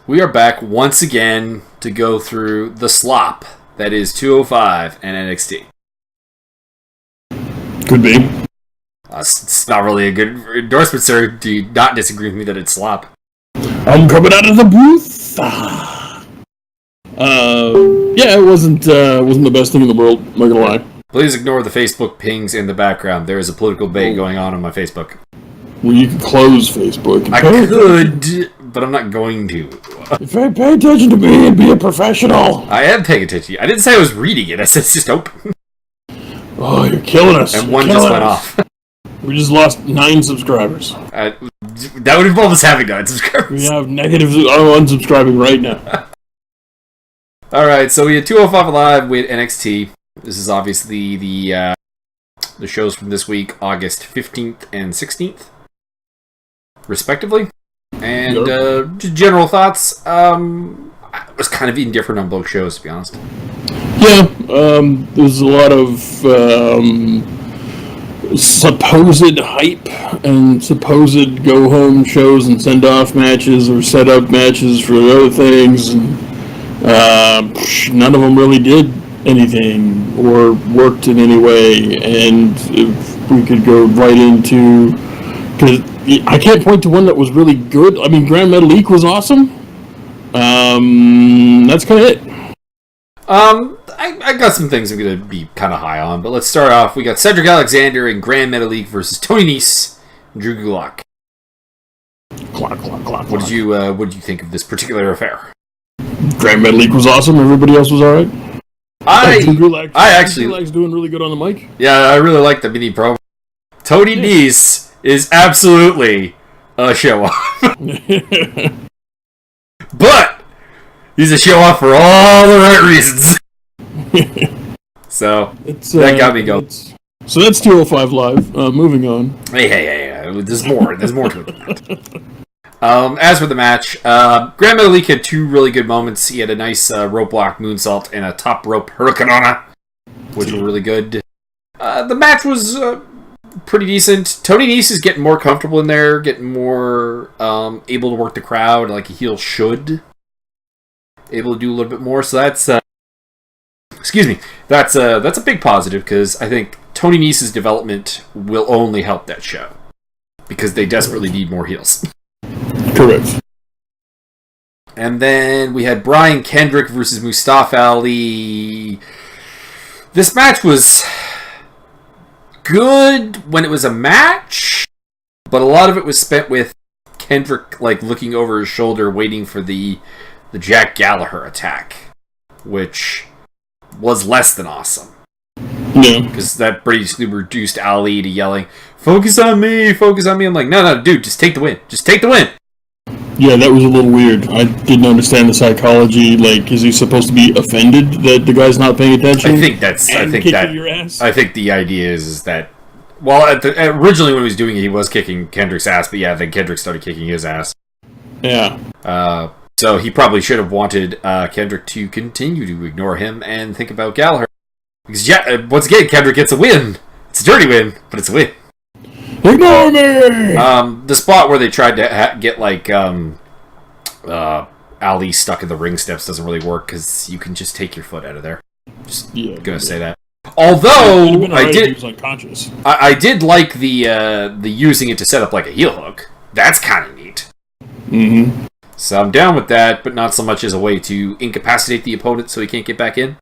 We are back once again to go through the slop that is 205 and NXT. Could be. It's not really a good endorsement, sir. Do you not disagree with me that it's slop? I'm coming out of the booth. Yeah, it wasn't the best thing in the world. I'm not gonna lie. Please ignore the Facebook pings in the background. There is a political debate going on my Facebook. Well, you can close Facebook. I could, but I'm not going to. Pay attention to me and be a professional. I am paying attention. I didn't say I was reading it. I said it's just open. Oh, you're killing us. And one just went off. We just lost 9 subscribers. That would involve us having 9 subscribers. We have negative unsubscribing right now. Alright, so we had 205 Live with NXT. This is obviously the shows from this week, August 15th and 16th, respectively. And just general thoughts. I was kind of indifferent on both shows, to be honest. Yeah, there's a lot of supposed hype and supposed go-home shows and send-off matches or set-up matches for other things. And, none of them really did anything or worked in any way. And if we could go right into... Because I can't point to one that was really good. I mean, Grand Metalik was awesome. That's kind of it. I got some things I'm going to be kind of high on, but let's start off. We got Cedric Alexander and Grand Metalik versus Tony Nese and Drew Gulak. Clock. What did you think of this particular affair? Grand Metalik was awesome. Everybody else was alright. Gulak's doing really good on the mic. Yeah, I really like the mini promo. Tony Nese is absolutely a show-off. But he's a show-off for all the right reasons. So, that got me going. So that's 205 Live. Moving on. Hey. There's more to it than that. As for the match, Grand Metalik had 2 really good moments. He had a nice rope block moonsault and a top rope hurricanrana, which were really good. The match was pretty decent. Tony Nese is getting more comfortable in there, getting more able to work the crowd like a heel should. Able to do a little bit more, so that's that's a big positive, because I think Tony Nese's development will only help that show, because they desperately need more heels. Correct. And then we had Brian Kendrick versus Mustafa Ali. This match was good when it was a match, but a lot of it was spent with Kendrick looking over his shoulder waiting for the Jack Gallagher attack, which was less than awesome. Yeah. Because that basically reduced Ali to yelling, focus on me! I'm like, no, dude, just take the win. Yeah, that was a little weird. I didn't understand the psychology. Is he supposed to be offended that the guy's not paying attention? I think your ass? I think the idea is that, well, originally when he was doing it, he was kicking Kendrick's ass, but yeah, then Kendrick started kicking his ass. Yeah. So he probably should have wanted Kendrick to continue to ignore him and think about Gallagher. Because, once again, Kendrick gets a win. It's a dirty win, but it's a win. Ignore me! The spot where they tried to get, Ali stuck in the ring steps doesn't really work, because you can just take your foot out of there. Just gonna say that. Although, I did like the using it to set up like a heel hook. That's kind of neat. Mm-hmm. So I'm down with that, but not so much as a way to incapacitate the opponent so he can't get back in.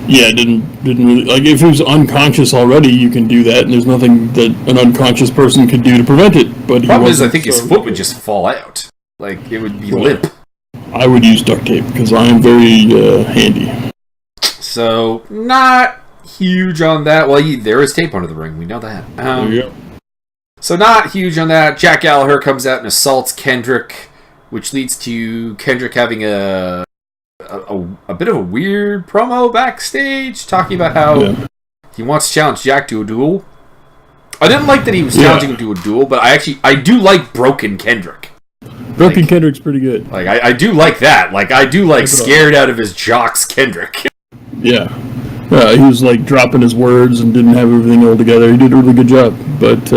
Yeah, it didn't really... if he was unconscious already, you can do that, and there's nothing that an unconscious person could do to prevent it. But the problem is, I think his foot would just fall out. It would be limp. I would use duct tape, because I am very handy. So, not huge on that. Well, there is tape under the ring, we know that. There you go. So not huge on that. Jack Gallagher comes out and assaults Kendrick, which leads to Kendrick having a bit of a weird promo backstage, talking about how he wants to challenge Jack to a duel. I didn't like that he was challenging him to a duel, but I do like Broken Kendrick. Broken Kendrick's pretty good. I do like that. I do like scared out of his jocks Kendrick. Yeah. He was dropping his words and didn't have everything all together. He did a really good job, but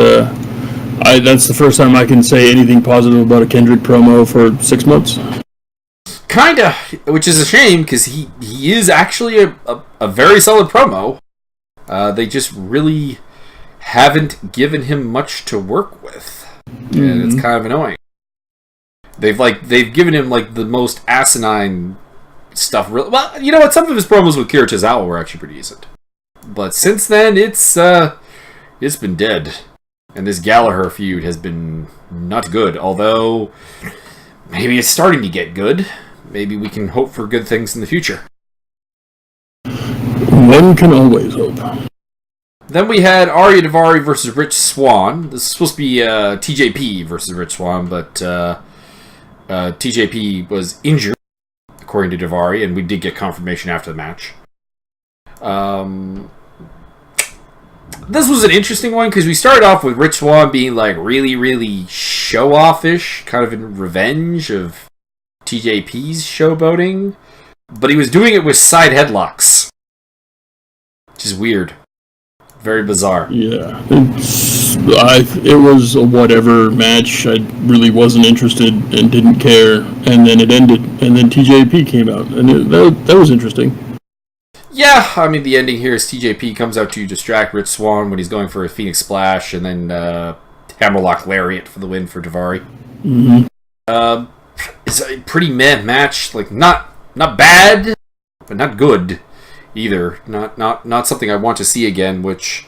That's the first time I can say anything positive about a Kendrick promo for 6 months. Kinda, which is a shame because he is actually a very solid promo. They just really haven't given him much to work with, and it's kind of annoying. They've given him like the most asinine stuff. Well, you know what? Some of his promos with Kira Tozawa were actually pretty decent, but since then it's been dead, and this Gallagher feud has been not good. Although maybe it's starting to get good. Maybe we can hope for good things in the future. One can always hope. Then we had Arya Daivari versus Rich Swann. This is supposed to be TJP versus Rich Swann, but TJP was injured, according to Daivari, and we did get confirmation after the match. This was an interesting one because we started off with Rich Swann being like really, really show-off-ish, kind of in revenge of TJP's showboating, but he was doing it with side headlocks, which is weird. Very bizarre. Yeah. It was a whatever match. I really wasn't interested and didn't care, and then it ended, and then TJP came out, and that was interesting. Yeah, I mean, the ending here is TJP comes out to distract Rich Swann when he's going for a Phoenix Splash, and then Hammerlock Lariat for the win for Daivari. It's a pretty meh match. Like, not bad, but not good either. Not something I want to see again, which,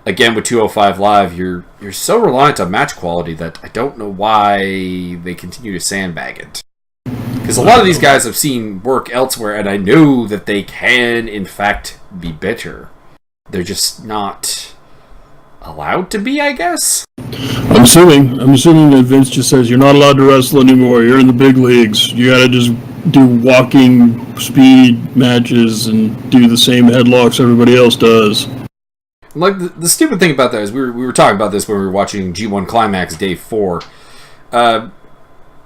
again, with 205 Live, you're so reliant on match quality that I don't know why they continue to sandbag it. Because a lot of these guys I've seen work elsewhere, and I know that they can, in fact, be better. They're just not allowed to be, I guess? I'm assuming that Vince just says, you're not allowed to wrestle anymore, you're in the big leagues, you gotta just do walking speed matches and do the same headlocks everybody else does. Like, the stupid thing about that is, we were talking about this when we were watching G1 Climax Day 4.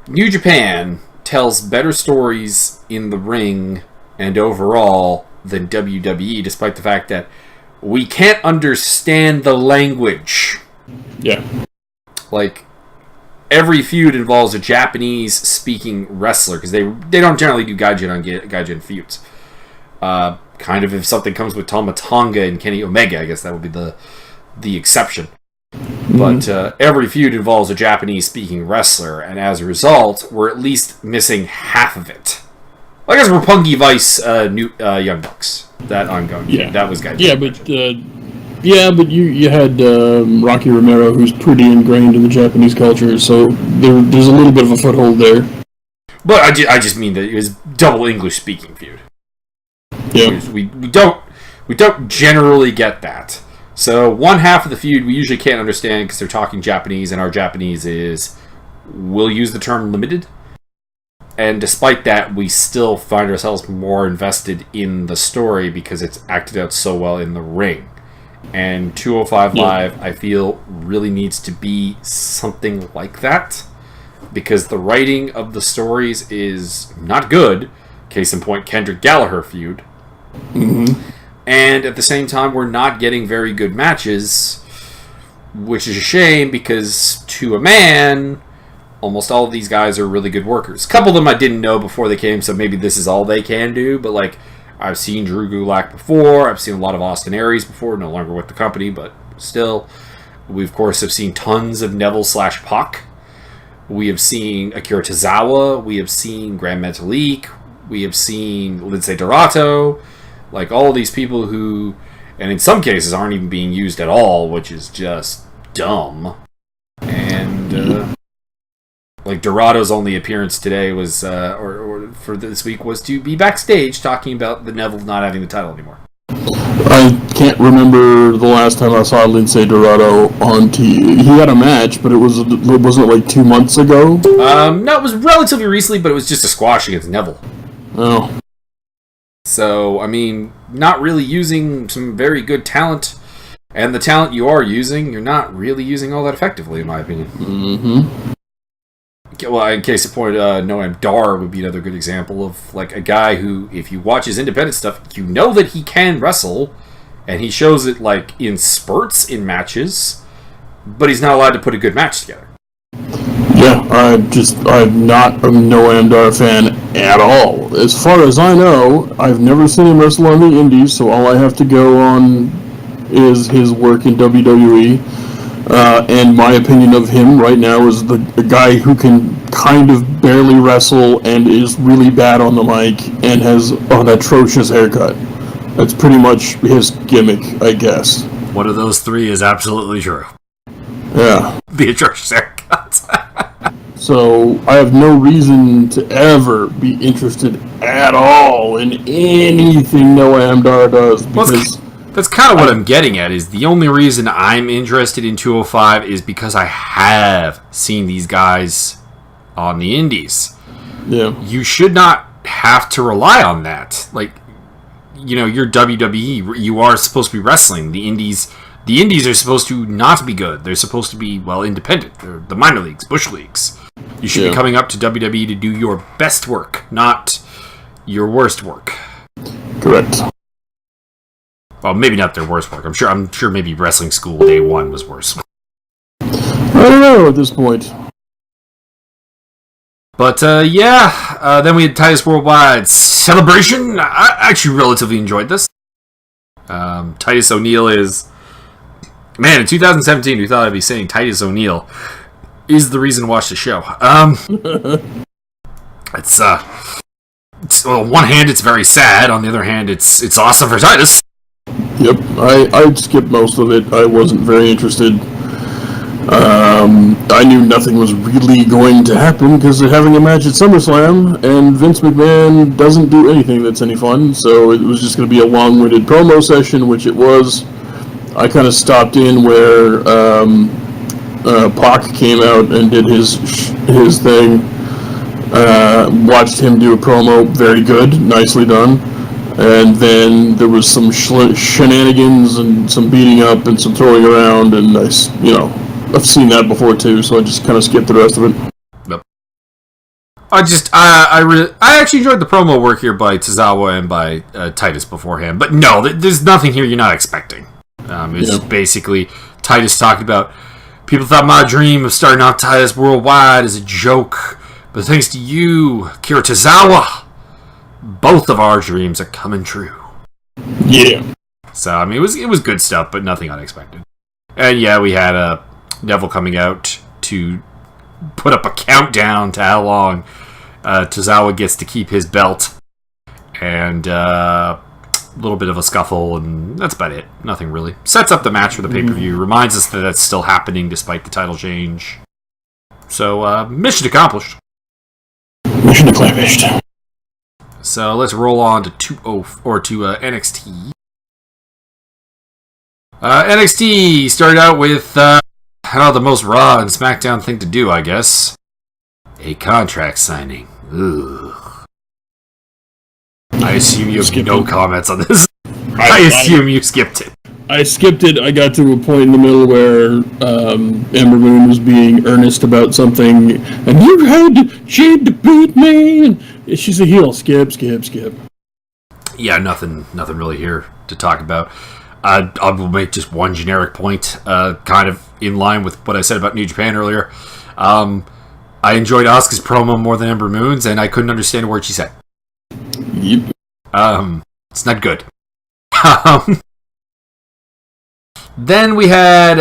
New Japan tells better stories in the ring and overall than WWE, despite the fact that we can't understand the language. Yeah. Like, every feud involves a Japanese-speaking wrestler, because they don't generally do Gaijin feuds. Kind of if something comes with Tama Tonga and Kenny Omega, I guess that would be the exception. But every feud involves a Japanese-speaking wrestler, and as a result, we're at least missing half of it. I guess Roppongi Vice, Young Bucks. That ongoing. Yeah. That was Gaijin. But you had Rocky Romero, who's pretty ingrained in the Japanese culture, so there's a little bit of a foothold there. But I just mean that it was double English-speaking feud. Yeah. We don't generally get that. So one half of the feud we usually can't understand because they're talking Japanese, and our Japanese we'll use the term limited. And despite that, we still find ourselves more invested in the story because it's acted out so well in the ring. And 205 Live, I feel, really needs to be something like that because the writing of the stories is not good. Case in point, Kendrick Gallagher feud. And at the same time, we're not getting very good matches, which is a shame because, to a man, almost all of these guys are really good workers. A couple of them I didn't know before they came, so maybe this is all they can do. But, like, I've seen Drew Gulak before. I've seen a lot of Austin Aries before, no longer with the company, but still. We, of course, have seen tons of Neville/Pac. We have seen Akira Tozawa. We have seen Grand Metalik. We have seen Lindsay Dorado. Like, all of these people who, and in some cases, aren't even being used at all, which is just dumb. And, like, Dorado's only appearance today was, or for this week, was to be backstage talking about the Neville not having the title anymore. I can't remember the last time I saw Lindsay Dorado on TV. He had a match, but wasn't it like 2 months ago? No, it was relatively recently, but it was just a squash against Neville. Oh. So, I mean, not really using some very good talent, and the talent you are using, you're not really using all that effectively, in my opinion. Well, in case of point, Noam Dar would be another good example of, like, a guy who, if you watch his independent stuff, you know that he can wrestle, and he shows it, like, in spurts in matches, but he's not allowed to put a good match together. Yeah, I'm not a Noam Dar fan at all. As far as I know, I've never seen him wrestle on the Indies, so all I have to go on is his work in WWE. And my opinion of him right now is the guy who can kind of barely wrestle and is really bad on the mic and has an atrocious haircut. That's pretty much his gimmick, I guess. One of those three is absolutely true. Yeah. The atrocious haircut. So I have no reason to ever be interested at all in anything Noam Dar does, because that's kind of what I'm getting at. Is the only reason I'm interested in 205 is because I have seen these guys on the Indies. Yeah, you should not have to rely on that. Like, you're WWE. You are supposed to be wrestling. The Indies are supposed to not be good. They're supposed to be, independent. They're the minor leagues, bush leagues. You should be coming up to WWE to do your best work, not your worst work. Correct. Well, maybe not their worst work. I'm sure maybe Wrestling School Day 1 was worse. I don't know at this point. But, then we had Titus Worldwide Celebration. I actually relatively enjoyed this. Titus O'Neil is... Man, in 2017, we thought I'd be saying Titus O'Neil is the reason to watch the show. It's on one hand, it's very sad. On the other hand, it's awesome for Titus. Yep, I skipped most of it. I wasn't very interested. I knew nothing was really going to happen because they're having a match at SummerSlam, and Vince McMahon doesn't do anything that's any fun, so it was just going to be a long-winded promo session, which it was. I kind of stopped in where Pac came out and did his thing. Watched him do a promo, very good, nicely done. And then there was some shenanigans and some beating up and some throwing around, and I've seen that before too, so I just kind of skipped the rest of it. Yep. I actually enjoyed the promo work here by Tozawa and by Titus beforehand, but no, there's nothing here you're not expecting. It's basically Titus talking about, people thought my dream of starting out Titus Worldwide is a joke, but thanks to you, Kira Tozawa, both of our dreams are coming true. Yeah. So, it was good stuff, but nothing unexpected. And yeah, we had Neville coming out to put up a countdown to how long Tozawa gets to keep his belt. And a little bit of a scuffle, and that's about it. Nothing really. Sets up the match for the pay-per-view. Reminds us that that's still happening despite the title change. So, mission accomplished. Mission accomplished. So let's roll on to NXT. NXT started out with the most Raw and SmackDown thing to do, I guess. A contract signing. Ugh. I assume you have no comments on this. I assume you skipped it. I skipped it. I got to a point in the middle where Ember Moon was being earnest about something, and you had Jade to beat me, and she's a heel. Skip. Yeah, nothing really here to talk about. I will make just one generic point, kind of in line with what I said about New Japan earlier. I enjoyed Asuka's promo more than Ember Moon's, and I couldn't understand a word she said. Yep. It's not good. Then we had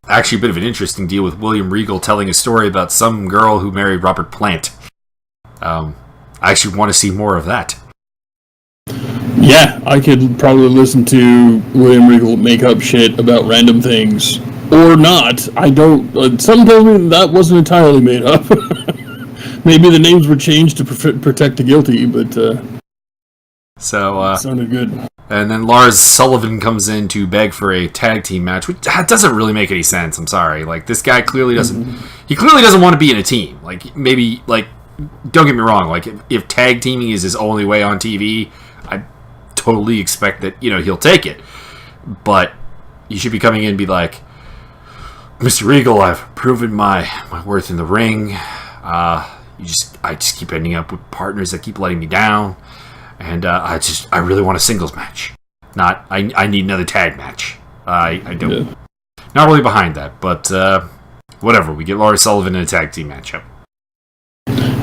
actually a bit of an interesting deal with William Regal telling a story about some girl who married Robert Plant. I actually want to see more of that. Yeah, I could probably listen to William Regal make up shit about random things. Or not. I don't... Some told me that wasn't entirely made up. Maybe the names were changed to protect the guilty, but... So, sounded good. And then Lars Sullivan comes in to beg for a tag team match, which doesn't really make any sense. I'm sorry. Like, this guy clearly doesn't... He clearly doesn't want to be in a team. Like, maybe, don't get me wrong. Like, if tag teaming is his only way on TV, I totally expect that, he'll take it. But you should be coming in and be like, Mr. Regal, I've proven my worth in the ring. I just keep ending up with partners that keep letting me down. And I really want a singles match. I need another tag match. I don't. Yeah. not really behind that, but whatever. We get Lars Sullivan in a tag team matchup.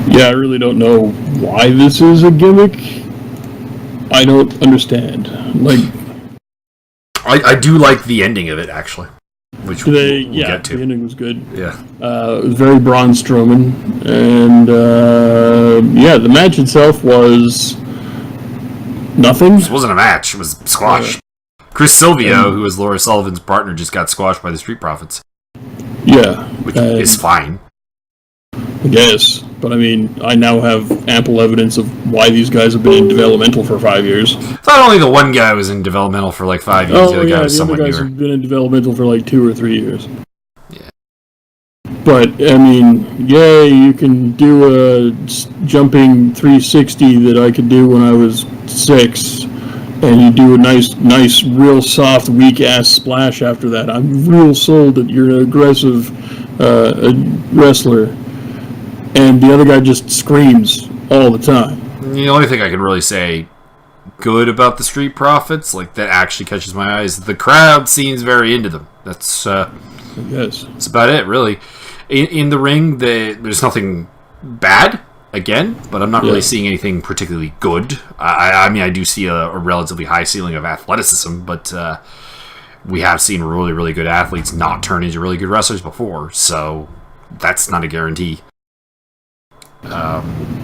Yeah, I really don't know why this is a gimmick. I don't understand. Like, I do like the ending of it, actually, which we'll get to. The ending was good. Yeah. It was very Braun Strowman, and the match itself was nothing. This wasn't a match; it was squash. Chris Silvio, who is Lars Sullivan's partner, just got squashed by the Street Profits. Yeah, which is fine. I guess, but I mean, I now have ample evidence of why these guys have been in developmental for 5 years. It's not only the one guy was in developmental for like 5 years, the other guy was somewhat newer. The other guys have been in developmental for like 2 or 3 years. Yeah. But, I mean, yay, you can do a jumping 360 that I could do when I was 6, and you do a nice, real soft, weak-ass splash after that. I'm real sold that you're an aggressive wrestler. And the other guy just screams all the time. The only thing I can really say good about the Street Profits, like that actually catches my eyes, the crowd seems very into them. That's that's about it, really. In the ring, there's nothing bad, again, but I'm not really seeing anything particularly good. I mean, I do see a relatively high ceiling of athleticism, but we have seen really, really good athletes not turn into really good wrestlers before, so that's not a guarantee. I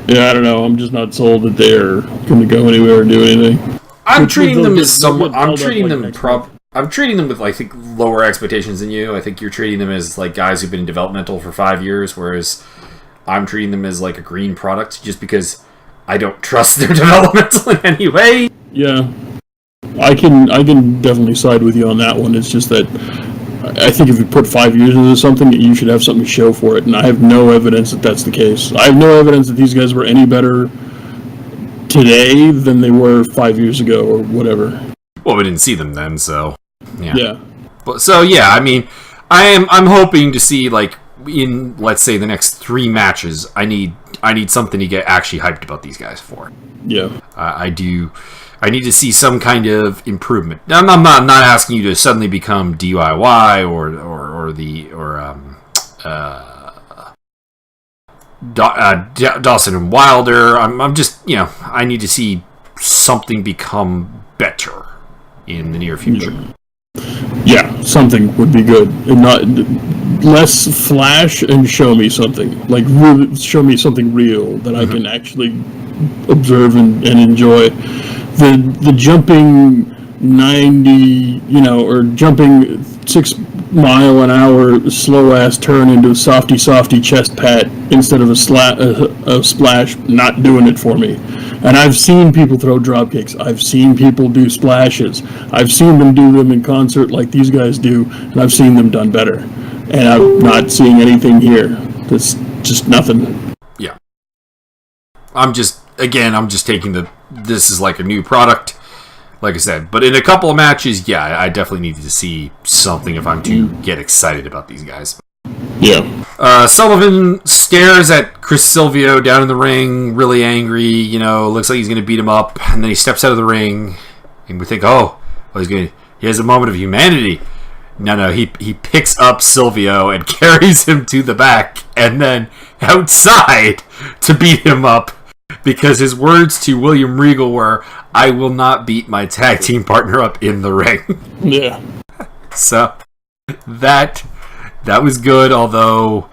don't know. I'm just not sold that they're going to go anywhere or do anything. I'm treating them as somewhat. I'm treating them with, I think, lower expectations than you. I think you're treating them as like guys who've been in developmental for 5 years, whereas I'm treating them as like a green product, just because I don't trust their developmental in any way. Yeah, I can definitely side with you on that one. It's just that I think if you put 5 years into something, you should have something to show for it, and I have no evidence that that's the case. I have no evidence that these guys were any better today than they were 5 years ago or whatever. Well, we didn't see them then, so yeah. But I mean, I'm hoping to see, like, in, let's say, the next 3 matches, I need something to get actually hyped about these guys for. Yeah, I need to see some kind of improvement. I'm not asking you to suddenly become DIY Dawson and Wilder. I'm just, I need to see something become better in the near future. Yeah, something would be good, and not less flash, and show me something like really show me something real that I can actually observe and enjoy. The jumping 90, or jumping 6 mile an hour slow ass turn into a softy chest pat instead of a splash, not doing it for me. And I've seen people throw drop kicks. I've seen people do splashes. I've seen them do them in concert like these guys do, and I've seen them done better. And I'm not seeing anything here. That's just nothing. Yeah. I'm just taking this is like a new product, like I said. But in a couple of matches, I definitely need to see something if I'm to get excited about these guys. Yeah. Sullivan stares at Chris Silvio down in the ring, really angry, looks like he's going to beat him up. And then he steps out of the ring, and we think, he has a moment of humanity. No, he picks up Silvio and carries him to the back, and then outside to beat him up. Because his words to William Regal were, "I will not beat my tag team partner up in the ring." Yeah. So, that was good, although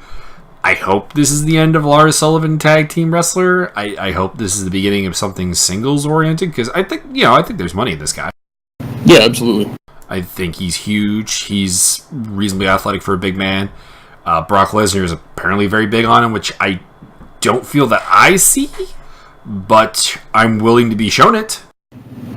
I hope this is the end of Lars Sullivan tag team wrestler. I hope this is the beginning of something singles oriented, because I think there's money in this guy. Yeah, absolutely. I think he's huge. He's reasonably athletic for a big man. Brock Lesnar is apparently very big on him, which I don't feel that I see, but I'm willing to be shown it.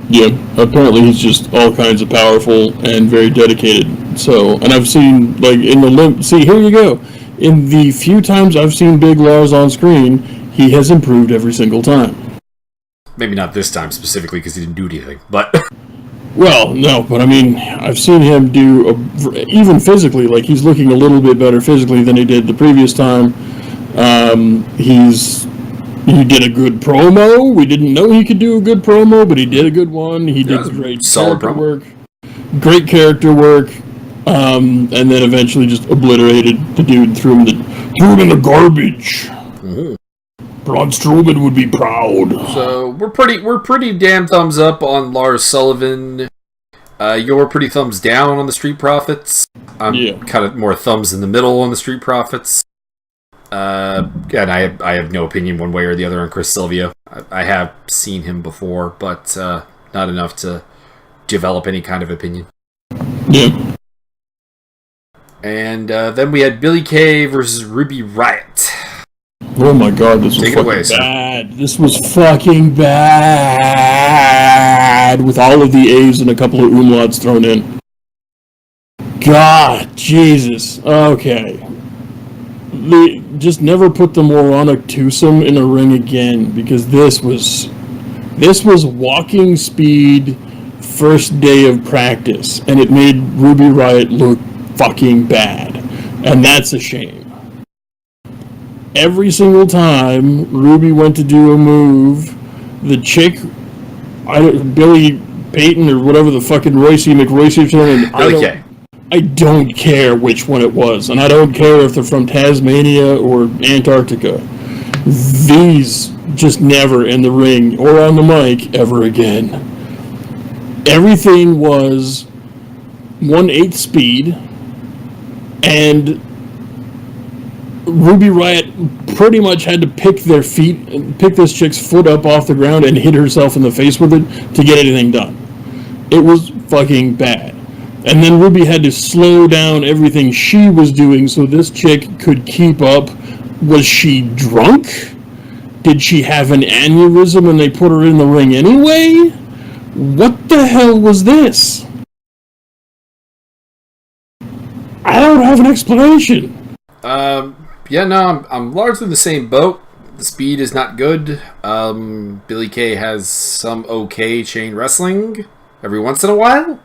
Yeah, apparently he's just all kinds of powerful and very dedicated. So, and I've seen, like, here you go. In the few times I've seen Big Lars on screen, he has improved every single time. Maybe not this time specifically because he didn't do anything, but... Well, no, but I mean, I've seen him even physically, like, he's looking a little bit better physically than he did the previous time. He did a good promo. We didn't know he could do a good promo, but he did a good one. He did great solid character promo. Great character work. and then eventually just obliterated the dude, threw him in the garbage. Mm-hmm. Braun Strowman would be proud. So we're pretty damn thumbs up on Lars Sullivan. You're pretty thumbs down on the Street Profits. I'm kind of more thumbs in the middle on the Street Profits. And I have no opinion one way or the other on Chris Silvio. I have seen him before, but not enough to develop any kind of opinion. Yeah. And then we had Billie Kay versus Ruby Riott. Oh my god, this was fucking bad. This was fucking bad. With all of the A's and a couple of umlauts thrown in. God, Jesus. Okay. Just never put the moronic twosome in a ring again, because this was walking speed first day of practice, and it made Ruby Riott look fucking bad. And that's a shame. Every single time Ruby went to do a move, the chick, Billy Payton or whatever the fucking Royce McRoyce turned, I don't care which one it was, and I don't care if they're from Tasmania or Antarctica. These just never in the ring or on the mic ever again. Everything was 1/8 speed, and Ruby Riott pretty much had to pick this chick's foot up off the ground and hit herself in the face with it to get anything done. It was fucking bad. And then Ruby had to slow down everything she was doing so this chick could keep up. Was she drunk? Did she have an aneurysm and they put her in the ring anyway? What the hell was this? I don't have an explanation. Yeah, no, I'm largely in the same boat. The speed is not good. Billie Kay has some okay chain wrestling every once in a while.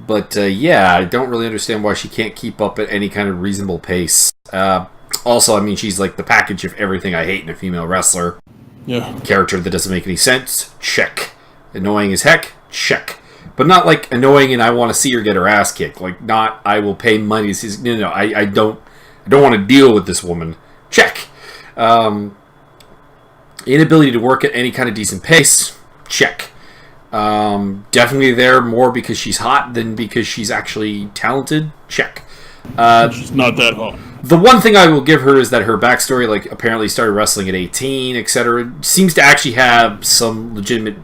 But, yeah, I don't really understand why she can't keep up at any kind of reasonable pace. Also, I mean, she's like the package of everything I hate in a female wrestler. Yeah. Character that doesn't make any sense, check. Annoying as heck, check. But not like annoying and I want to see her get her ass kicked. Like, not I will pay money to see... No, I don't want to deal with this woman. Check. Inability to work at any kind of decent pace. Check. Definitely there more because she's hot than because she's actually talented. Check. She's not that hot. The one thing I will give her is that her backstory, like, apparently started wrestling at 18, etc., seems to actually have some legitimate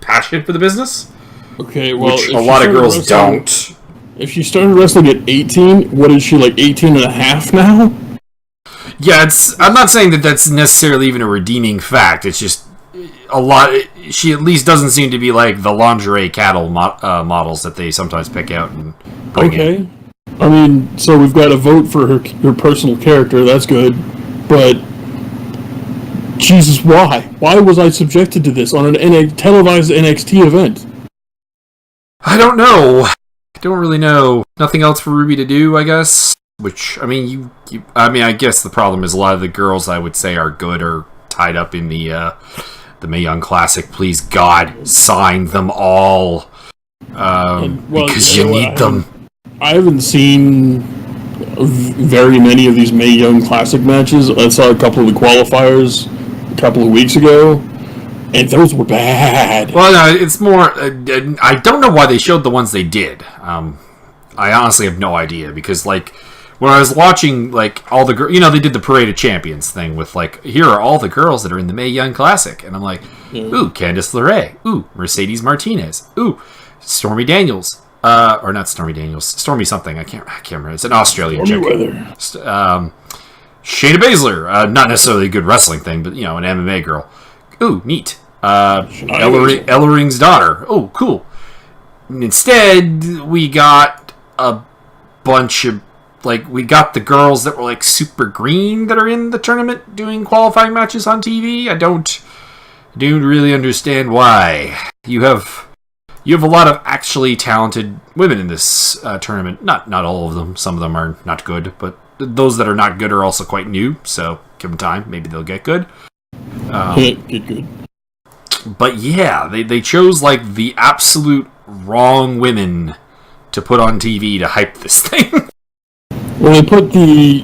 passion for the business. Okay, well... Which a lot of girls don't. If she started wrestling at 18, what is she, like 18 and a half now? Yeah, I'm not saying that that's necessarily even a redeeming fact. It's just a lot... She at least doesn't seem to be like the lingerie cattle models that they sometimes pick out and bring in. I mean, so we've got a vote for her personal character, that's good, but... Jesus, why? Why was I subjected to this on a televised NXT event? I don't know. I don't really know. Nothing else for Ruby to do, I guess. Which, I mean, I guess the problem is a lot of the girls I would say are good are tied up in the Mae Young Classic. Please, God, sign them all. Because you need them. I haven't seen very many of these Mae Young Classic matches. I saw a couple of the qualifiers a couple of weeks ago, and those were bad. Well, no, it's more... I don't know why they showed the ones they did. I honestly have no idea, because, like, when I was watching, like, all the girls... You know, they did the Parade of Champions thing with, like, here are all the girls that are in the Mae Young Classic. And I'm like, ooh, Candice LeRae. Ooh, Mercedes Martinez. Ooh, Stormy Daniels. Or not Stormy Daniels. Stormy something. I can't remember. It's an Australian chick. Shayna Baszler. Not necessarily a good wrestling thing, but, you know, an MMA girl. Ooh, neat. Ellering's daughter. Oh, cool. Instead, we got a bunch of, like, we got the girls that were, like, super green that are in the tournament doing qualifying matches on TV. I don't really understand why. You have a lot of actually talented women in this tournament. Not all of them. Some of them are not good, but those that are not good are also quite new, so give them time. Maybe they'll get good. Get good. But yeah, they chose, like, the absolute wrong women to put on TV to hype this thing. Well, they put the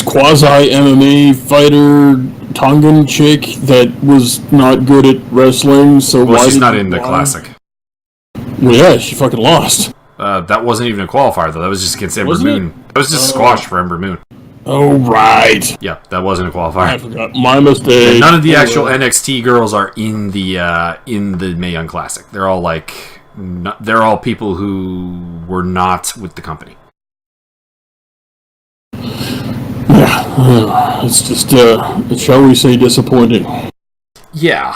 quasi-MMA fighter Tongan chick that was not good at wrestling, so well, why she's not in the classic. Well, yeah, she fucking lost. That wasn't even a qualifier, though. That was just against Ember Moon. That was just squash for Ember Moon. Oh, right. Yeah, that wasn't a qualifier. I forgot. My mistake. And none of the actual NXT girls are in the Mae Young Classic. They're all they're all people who were not with the company. Yeah, it's just, shall we say, disappointing. Yeah,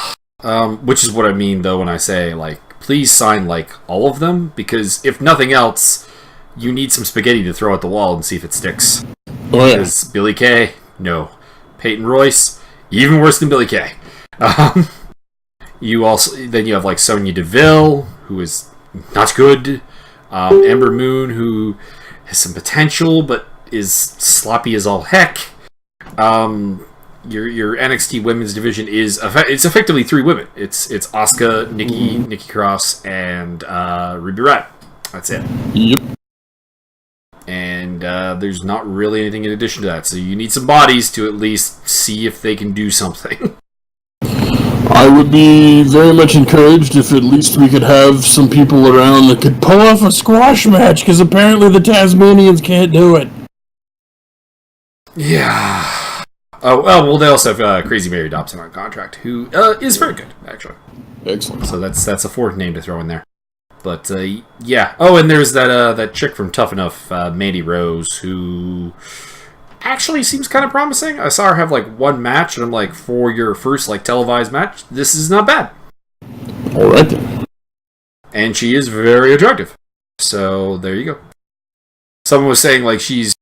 which is what I mean, though, when I say, please sign, all of them, because if nothing else, you need some spaghetti to throw at the wall and see if it sticks. Oh, yeah. Because Billie Kay, no. Peyton Royce, even worse than Billie Kay. You have, Sonya Deville, who is not good. Ember Moon, who has some potential, but is sloppy as all heck. Your NXT women's division it's effectively 3 women. It's Asuka, Nikki Cross, and Ruby Riott. That's it. Yep. And there's not really anything in addition to that. So you need some bodies to at least see if they can do something. I would be very much encouraged if at least we could have some people around that could pull off a squash match, because apparently the Tasmanians can't do it. Yeah. Oh, well, they also have Crazy Mary Dobson on contract, who is very good, actually. Excellent. So that's a 4th name to throw in there. But, yeah. Oh, and there's that chick from Tough Enough, Mandy Rose, who actually seems kind of promising. I saw her have, 1 match, and I'm like, for your first, televised match, this is not bad. All right, then. And she is very attractive. So, there you go. Someone was saying, she's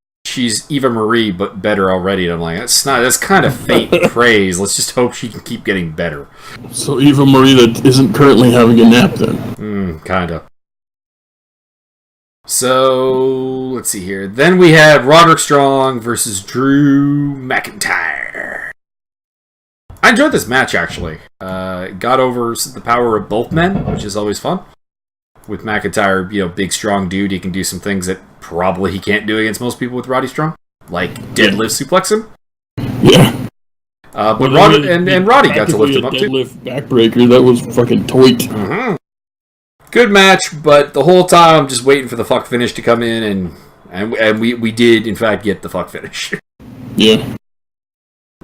Eva Marie, but better already. And I'm like, that's kind of faint praise. Let's just hope she can keep getting better. So Eva Marie that isn't currently having a nap, then? Kinda. So, let's see here. Then we had Roderick Strong versus Drew McIntyre. I enjoyed this match, actually. Got over the power of both men, which is always fun. With McIntyre, big, strong dude, he can do some things that probably he can't do against most people with Roddy Strong. Like deadlift suplex him. Yeah. But Roddy and Roddy got to lift him up, too. Deadlift backbreaker, that was fucking toit. Mm-hmm. Good match, but the whole time I'm just waiting for the fuck finish to come in, and we did, in fact, get the fuck finish. Yeah.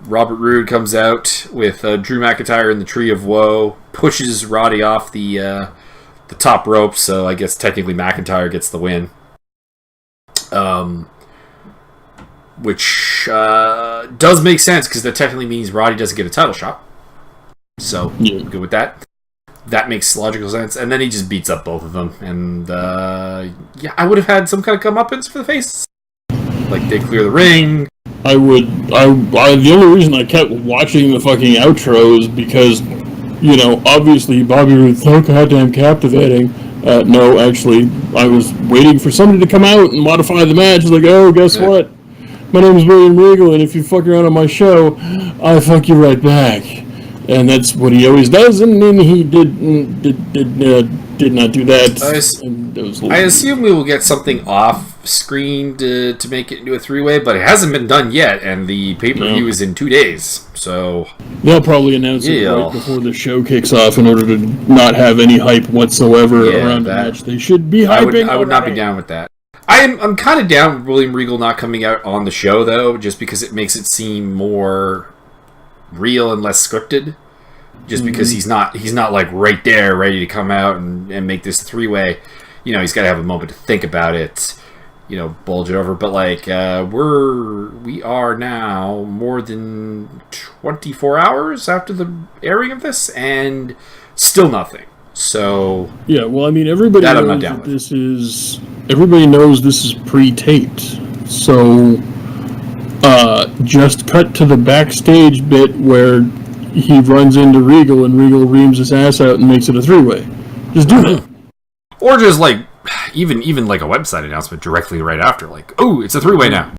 Robert Roode comes out with Drew McIntyre in the Tree of Woe, pushes Roddy off the top rope, so I guess technically McIntyre gets the win. Which does make sense, because that technically means Roddy doesn't get a title shot. So, yeah. Good with that. That makes logical sense. And then he just beats up both of them. And, yeah, I would have had some kind of comeuppance for the faces. They clear the ring. I the only reason I kept watching the fucking outro is because, obviously Bobby Roode's so goddamn captivating. No, actually, I was waiting for somebody to come out and modify the match. Oh, guess what? My name is William Regal, and if you fuck around on my show, I fuck you right back. And that's what he always does, and then he did not do that. I assume we will get something off screen to make it into a 3-way, but it hasn't been done yet, and the pay-per-view is in 2 days, so... They'll probably announce it right before the show kicks off in order to not have any hype whatsoever around the match. They should be hyping. I would not be down with that. I'm kind of down with William Regal not coming out on the show, though, just because it makes it seem more real and less scripted. Just because he's not right there ready to come out and make this 3-way. He's got to have a moment to think about it, bulge it over. But we are now more than 24 hours after the airing of this, and still nothing. So yeah, well, I mean, everybody knows this is pre-taped. So just cut to the backstage bit where he runs into Regal and Regal reams his ass out and makes it a 3-way. Just do that. Or just even a website announcement directly right after, oh, it's a 3-way now.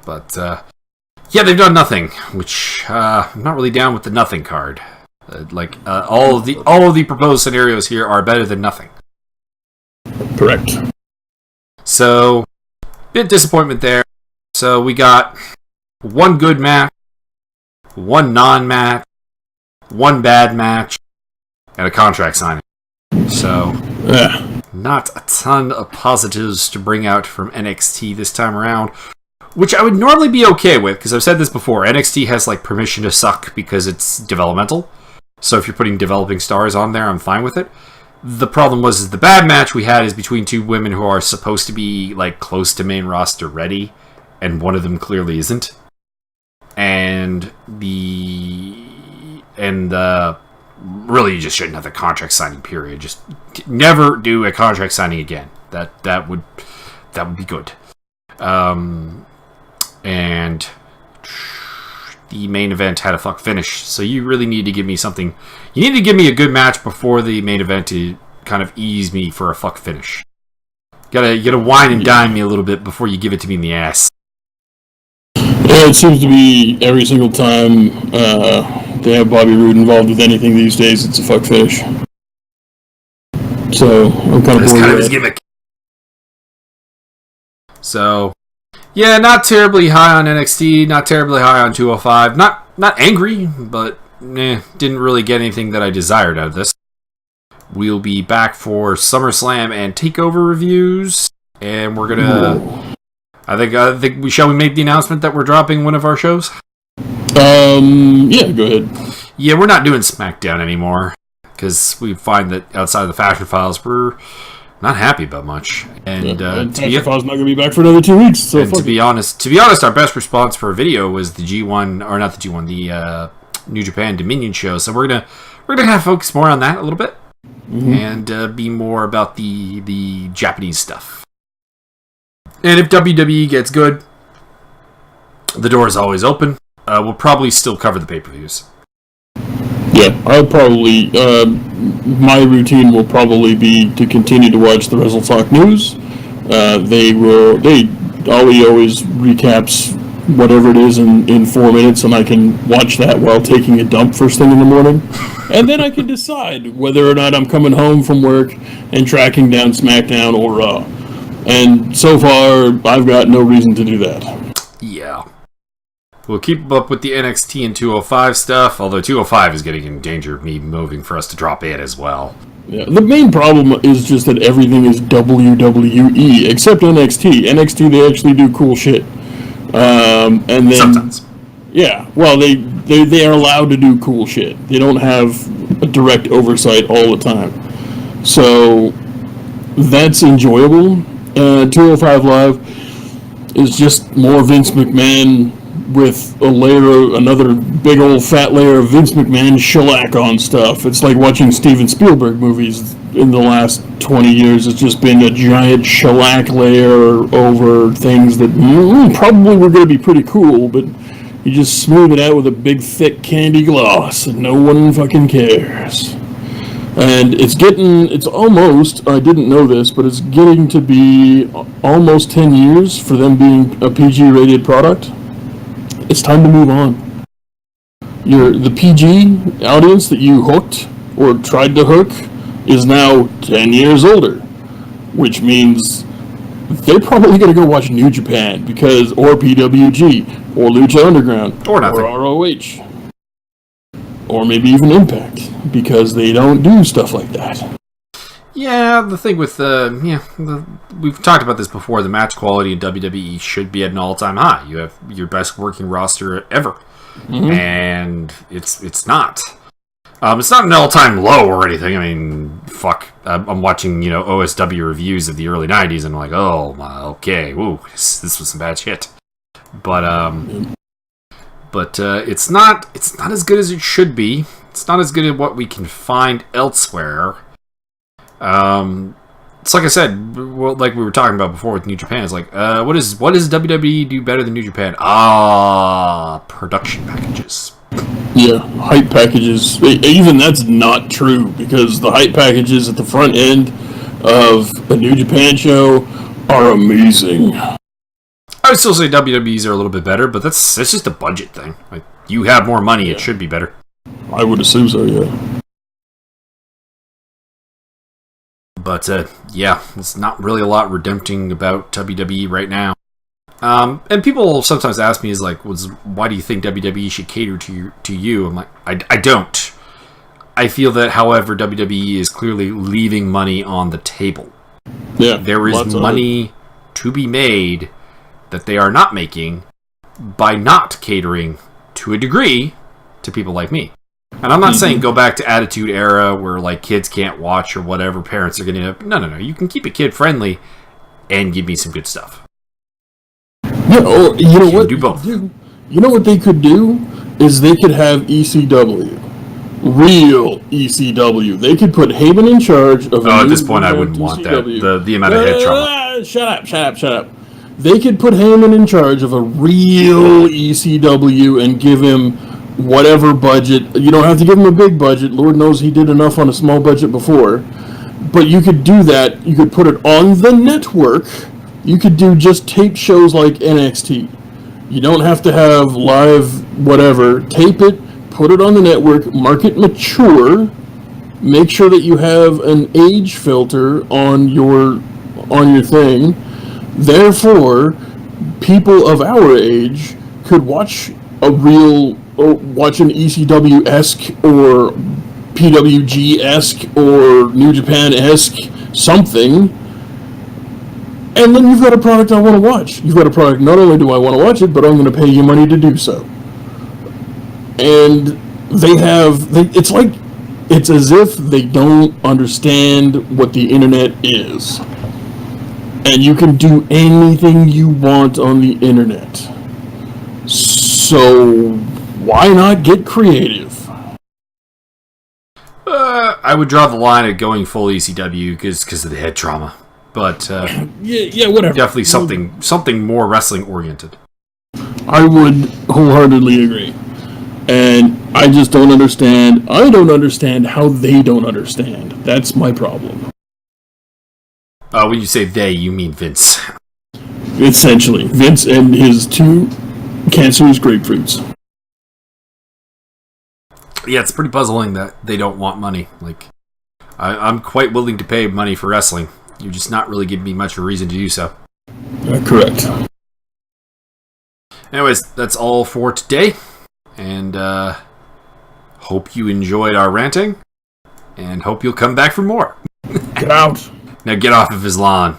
But yeah, they've done nothing, which I'm not really down with the nothing card. All of the proposed scenarios here are better than nothing. Correct. So, bit disappointment there. So we got one good match, one non-match, one bad match, and a contract signing. So, not a ton of positives to bring out from NXT this time around, which I would normally be okay with, because I've said this before, NXT has like permission to suck because it's developmental. So if you're putting developing stars on there, I'm fine with it. The problem was the bad match we had is between two women who are supposed to be like close to main roster ready, and one of them clearly isn't. And really, you just shouldn't have the contract signing period. Just never do a contract signing again. That would be good. And the main event had a fuck finish, so you really need to give me something. You need to give me a good match before the main event to kind of ease me for a fuck finish. You gotta wine and dine me a little bit before you give it to me in the ass. Yeah, it seems to be every single time they have Bobby Roode involved with anything these days, it's a fuck finish. So I'm kind of bored kind of his gimmick. So, yeah, not terribly high on NXT, not terribly high on 205. Not angry, but didn't really get anything that I desired out of this. We'll be back for SummerSlam and TakeOver reviews, and we're gonna. I think we shall we make the announcement that we're dropping one of our shows. Yeah, go ahead. Yeah, we're not doing SmackDown anymore because we find that outside of the Fashion Files, we're not happy about much. And Fashion Files not going to be back for another 2 weeks. So to be honest, our best response for a video was the G1, or not the G1, the New Japan Dominion show. So we're gonna kind of focus more on that a little bit, and be more about the Japanese stuff. And if WWE gets good, the door is always open. We'll probably still cover the pay-per-views. Yeah, I'll probably... my routine will probably be to continue to watch the Wrestle Talk News. Ollie always recaps whatever it is in 4 minutes, and I can watch that while taking a dump first thing in the morning. And then I can decide whether or not I'm coming home from work and tracking down SmackDown or Raw. And so far, I've got no reason to do that. Yeah. We'll keep up with the NXT and 205 stuff, although 205 is getting in danger of me moving for us to drop it as well. Yeah, the main problem is just that everything is WWE, except NXT. NXT, they actually do cool shit. And then, sometimes. Yeah, well, they are allowed to do cool shit. They don't have a direct oversight all the time. So, that's enjoyable. 205 Live is just more Vince McMahon with another big old fat layer of Vince McMahon shellac on stuff. It's like watching Steven Spielberg movies in the last 20 years. It's just been a giant shellac layer over things that probably were going to be pretty cool, but you just smooth it out with a big thick candy gloss and no one fucking cares. And it's almost, I didn't know this, but it's getting to be almost 10 years for them being a PG-rated product. It's time to move on. The PG audience that you hooked or tried to hook is now 10 years older, which means they're probably going to go watch New Japan or PWG or Lucha Underground or nothing. Or ROH or maybe even Impact because they don't do stuff like that. Yeah, the thing with we've talked about this before. The match quality in WWE should be at an all-time high. You have your best working roster ever, and it's not. It's not an all-time low or anything. I mean, fuck. I'm watching OSW reviews of the early '90s, and I'm like, oh my, okay, woo, this was some bad shit. But it's not as good as it should be. It's not as good as what we can find elsewhere. It's like I said, like we were talking about before with New Japan. It's like, what does WWE do better than New Japan? Production packages. Yeah, hype packages. Even that's not true because the hype packages at the front end of a New Japan show are amazing. I would still say WWE's are a little bit better, but that's just a budget thing. Like, you have more money, it should be better. I would assume so, yeah. But, yeah, there's not really a lot redempting about WWE right now. And people sometimes ask me, why do you think WWE should cater to you? I'm like, I don't. I feel that, however, WWE is clearly leaving money on the table. Yeah, there is money to be made that they are not making by not catering to a degree to people like me. And I'm not saying go back to Attitude Era where like kids can't watch or whatever, parents are going to... No. You can keep it kid friendly and give me some good stuff. Yeah, or you know what? Do both. You know what they could do is they could have ECW, real ECW. They could put Heyman in charge of. At this point, I wouldn't want that. The amount of head trauma. Shut up. They could put Heyman in charge of a real ECW and give him whatever budget. You don't have to give him a big budget. Lord knows he did enough on a small budget before. But you could do that. You could put it on the network. You could do just tape shows like NXT. You don't have to have live whatever. Tape it, put it on the network, mark it mature, make sure that you have an age filter on your thing. Therefore, people of our age could watch an ECW-esque or PWG-esque or New Japan-esque something. And then you've got a product I want to watch. You've got a product, not only do I want to watch it, but I'm going to pay you money to do so. And it's as if they don't understand what the internet is. And you can do anything you want on the internet. So, why not get creative? I would draw the line at going full ECW because of the head trauma. But yeah, whatever. Definitely something more wrestling oriented. I would wholeheartedly agree, and I just don't understand. I don't understand how they don't understand. That's my problem. When you say they, you mean Vince. Essentially, Vince and his two cancerous grapefruits. Yeah, it's pretty puzzling that they don't want money. Like, I'm quite willing to pay money for wrestling. You're just not really giving me much of a reason to do so. Correct. Anyways, that's all for today. And hope you enjoyed our ranting. And hope you'll come back for more. Get out. Now get off of his lawn.